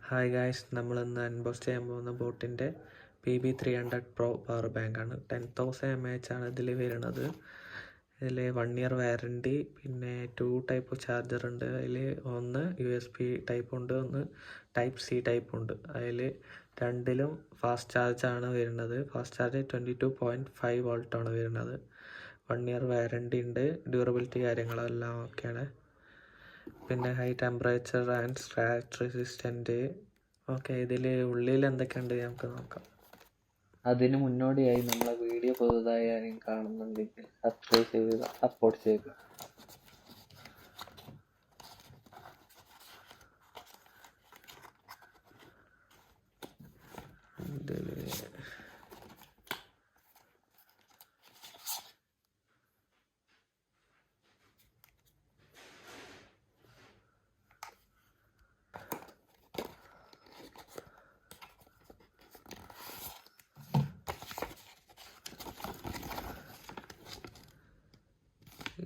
Hi guys, നമ്മളിന്ന് unbox ചെയ്യാൻ പോകുന്ന ബോട്ടിൻ്റെ PB300 Pro പവർ ബാങ്കാണ്. 10,000 mAh ആണ് ഇതിൽ വരുന്നത്. ഇതിൽ 1 year വാറണ്ടി, പിന്നെ 2 ടൈപ്പ് ചാർജർ ഉണ്ട്. അതിൽ ഒന്ന് USB ടൈപ്പ് ഉണ്ട്, ഒന്ന് Type-C ടൈപ്പ് ഉണ്ട്. അതിൽ രണ്ടിലും ഫാസ്റ്റ് ചാർജാണ് വരുന്നത്. ഫാസ്റ്റ് ചാർജ് 22.5 volt ആണ് വരുന്നത്. 1 year വാറണ്ടി ഉണ്ട്. ഡ്യൂറബിലിറ്റി കാര്യങ്ങളെല്ലാം ഓക്കെയാണ്. പിന്നെ high temperature and scratch resistant. Okay, ഇതിൽ ഉള്ളിൽ എന്തൊക്കെയുണ്ട് നമുക്ക് നോക്കാം. അതിന് മുന്നോടിയായി നമ്മളെ വീഡിയോ പുതുതായി ആരെയും കാണുന്നുണ്ടെങ്കിൽ സബ്സ്ക്രൈബ് ചെയ്യുക, സപ്പോർട്ട് ചെയ്യുക.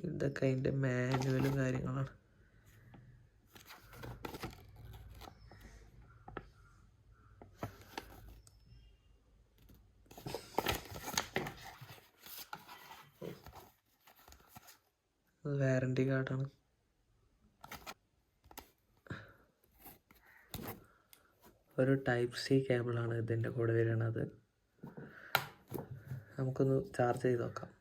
ഇതൊക്കെ അതിൻ്റെ മാനുവലും കാര്യങ്ങളാണ്. വാറണ്ടി കാർഡാണ്. ഒരു Type-C കേബിളാണ് ഇതിൻ്റെ കൂടെ വരുന്നത്. നമുക്കൊന്ന് ചാർജ് ചെയ്ത് നോക്കാം.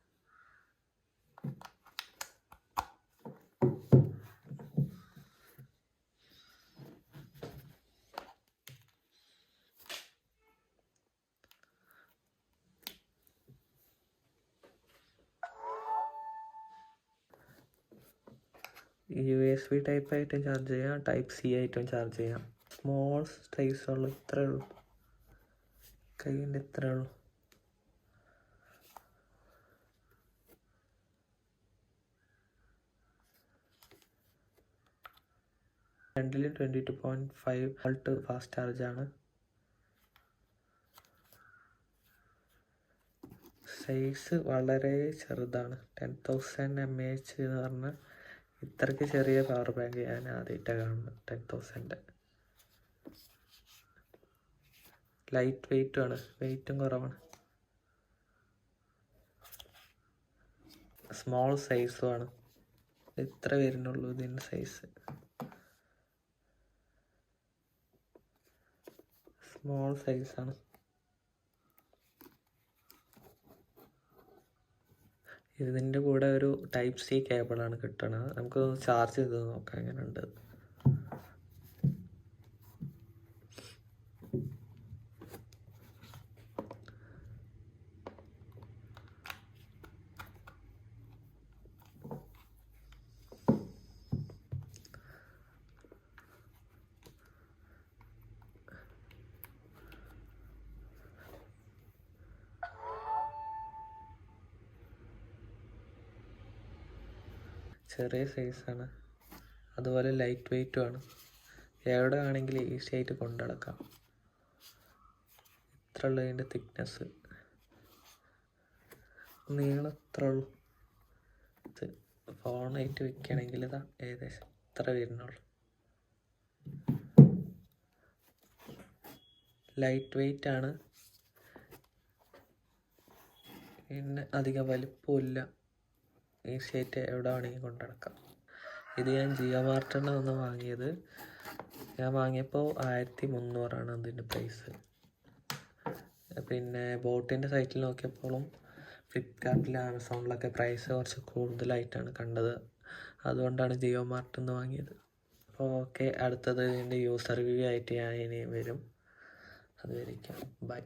USB ടൈപ്പ് ആയിട്ടും ചാർജ് ചെയ്യാം, Type-C ആയിട്ടും ചാർജ് ചെയ്യാം. സ്മോൾ സൈസ് ഉള്ളു, ഇത്രേ ഉള്ളൂ, കയ്യിൻ്റെ ഇത്രേ ഉള്ളൂ. രണ്ടിലും 22.5 volt ഫാസ്റ്റ് ചാർജാണ്. സൈസ് വളരെ ചെറുതാണ്. 10,000 mAh എന്ന് പറഞ്ഞാൽ ഇത്രയ്ക്ക് ചെറിയ പവർ ബാങ്ക് ഞാൻ ആദ്യമായിട്ടാണ് കാണുന്നത്. 10,000. ലൈറ്റ് വെയ്റ്റും ആണ്, വെയ്റ്റും കുറവാണ്. സ്മോൾ സൈസും ആണ്. ഇത്ര വരുന്നുള്ളൂ ഇതിൻ്റെ സൈസ്. സ്മോൾ സൈസാണ്. ഇതിൻ്റെ കൂടെ ഒരു Type-C കേബിളാണ് കിട്ടണത്. നമുക്ക് ചാർജ് ചെയ്ത് നോക്കാം എങ്ങനെയുണ്ട്. ചെറിയ സൈസാണ്, അതുപോലെ ലൈറ്റ് വെയ്റ്റും ആണ്. എവിടെ ആണെങ്കിലും ഈസി ആയിട്ട് കൊണ്ടു നടക്കാം. ഇത്ര ഉള്ളൂ അതിൻ്റെ തിക്നെസ്, നീളം ഇത്ര ഉള്ളൂ. ഇത് ഫോണായിട്ട് വെക്കുകയാണെങ്കിൽ ഇതാ ഏകദേശം ഇത്ര വരുന്നുള്ളൂ. ലൈറ്റ് വെയ്റ്റ് ആണ്, പിന്നെ അധികം വലിപ്പമില്ല. ഈസി ആയിട്ട് എവിടെ വേണമെങ്കിൽ കൊണ്ടു നടക്കാം. ഇത് ഞാൻ ജിയോ മാർട്ടിൽ നിന്ന് വാങ്ങിയത്. ഞാൻ വാങ്ങിയപ്പോൾ 1300 അതിൻ്റെ പ്രൈസ്. പിന്നെ ബോട്ടിൻ്റെ സൈറ്റിൽ നോക്കിയപ്പോഴും ഫ്ലിപ്കാർട്ടിലും ആമസോണിലൊക്കെ പ്രൈസ് കുറച്ച് കൂടുതലായിട്ടാണ് കണ്ടത്. അതുകൊണ്ടാണ് ജിയോ മാർട്ടിൽ നിന്ന് വാങ്ങിയത്. അപ്പോൾ ഓക്കെ, അടുത്തത് ഇതിൻ്റെ യൂസർ റിവ്യൂ ആയിട്ട് ഞാൻ ഇനിയും വരും. അതുവരെയ്ക്കും ബൈ.